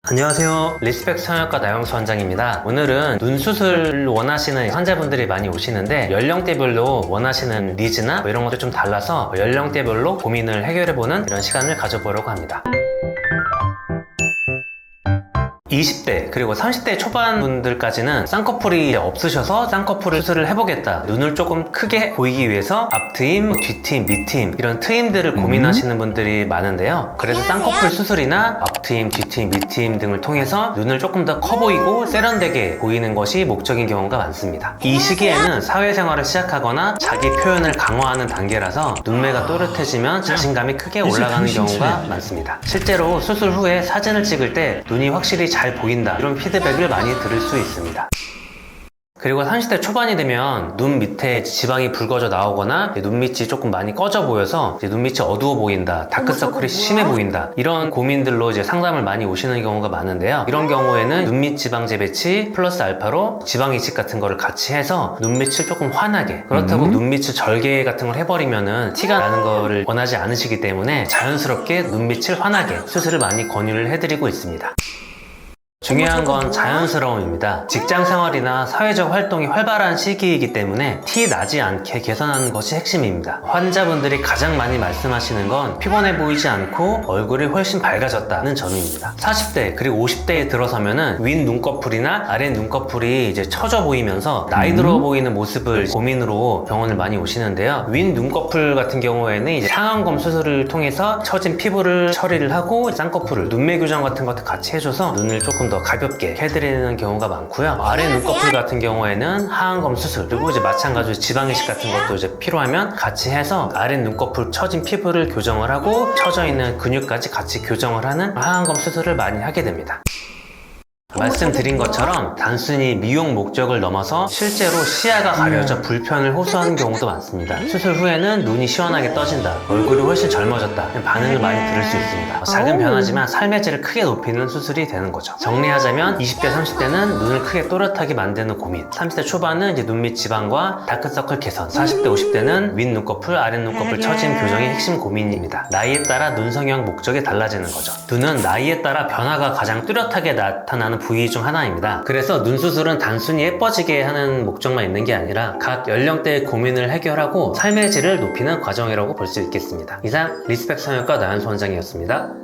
안녕하세요. 리스펙 성형외과 나영수 원장입니다. 오늘은 눈 수술 원하시는 환자분들이 많이 오시는데 연령대별로 원하시는 니즈나 이런 것도 좀 달라서 연령대별로 고민을 해결해보는 이런 시간을 가져보려고 합니다. 20대 그리고 30대 초반 분들까지는 쌍꺼풀이 없으셔서 쌍꺼풀 수술을 해보겠다, 눈을 조금 크게 보이기 위해서 앞트임, 뒤트임, 밑트임 이런 트임들을 고민하시는 분들이 많은데요. 그래서 쌍꺼풀 수술이나 앞트임, 뒤트임, 밑트임 등을 통해서 눈을 조금 더 커 보이고 세련되게 보이는 것이 목적인 경우가 많습니다. 이 시기에는 사회생활을 시작하거나 자기 표현을 강화하는 단계라서 눈매가 또렷해지면 자신감이 크게 올라가는 경우가 많습니다. 실제로 수술 후에 사진을 찍을 때 눈이 확실히 잘 보인다, 이런 피드백을 많이 들을 수 있습니다. 그리고 30대 초반이 되면 눈 밑에 지방이 붉어져 나오거나 눈 밑이 조금 많이 꺼져 보여서 눈 밑이 어두워 보인다, 다크서클이 심해 보인다, 이런 고민들로 상담을 많이 오시는 경우가 많은데요. 이런 경우에는 눈 밑 지방 재배치 플러스 알파로 지방 이식 같은 거를 같이 해서 눈 밑을 조금 환하게, 그렇다고 눈 밑을 절개 같은 걸 해버리면은 티가 나는 거를 원하지 않으시기 때문에 자연스럽게 눈 밑을 환하게 수술을 많이 권유를 해드리고 있습니다. 중요한 건 자연스러움입니다. 직장 생활이나 사회적 활동이 활발한 시기이기 때문에 티 나지 않게 개선하는 것이 핵심입니다. 환자분들이 가장 많이 말씀하시는 건 피곤해 보이지 않고 얼굴이 훨씬 밝아졌다는 점입니다. 40대 그리고 50대에 들어서면은 윗 눈꺼풀이나 아래 눈꺼풀이 처져 보이면서 나이 들어 보이는 모습을 고민으로 병원을 많이 오시는데요. 윗 눈꺼풀 같은 경우에는 상안검 수술을 통해서 처진 피부를 처리를 하고 쌍꺼풀을 눈매 교정 같은 것도 같이 해줘서 눈을 조금 더 가볍게 해드리는 경우가 많고요. 아래 눈꺼풀 같은 경우에는 하안검 수술, 그리고 마찬가지로 지방 이식 같은 것도 필요하면 같이 해서 아래 눈꺼풀 처진 피부를 교정을 하고 처져 있는 근육까지 같이 교정을 하는 하안검 수술을 많이 하게 됩니다. 말씀드린 것처럼 단순히 미용 목적을 넘어서 실제로 시야가 가려져 불편을 호소하는 경우도 많습니다. 수술 후에는 눈이 시원하게 떠진다, 얼굴이 훨씬 젊어졌다, 반응을 많이 들을 수 있습니다. 작은 변화지만 삶의 질을 크게 높이는 수술이 되는 거죠. 정리하자면 20대, 30대는 눈을 크게 또렷하게 만드는 고민, 30대 초반은 눈 밑 지방과 다크서클 개선, 40대, 50대는 윗 눈꺼풀, 아래 눈꺼풀 처짐 교정이 핵심 고민입니다. 나이에 따라 눈 성형 목적이 달라지는 거죠. 눈은 나이에 따라 변화가 가장 뚜렷하게 나타나는 부위 중 하나입니다. 그래서 눈 수술은 단순히 예뻐지게 하는 목적만 있는 게 아니라 각 연령대의 고민을 해결하고 삶의 질을 높이는 과정이라고 볼 수 있겠습니다. 이상 리스펙 성형외과 나영수 원장이었습니다.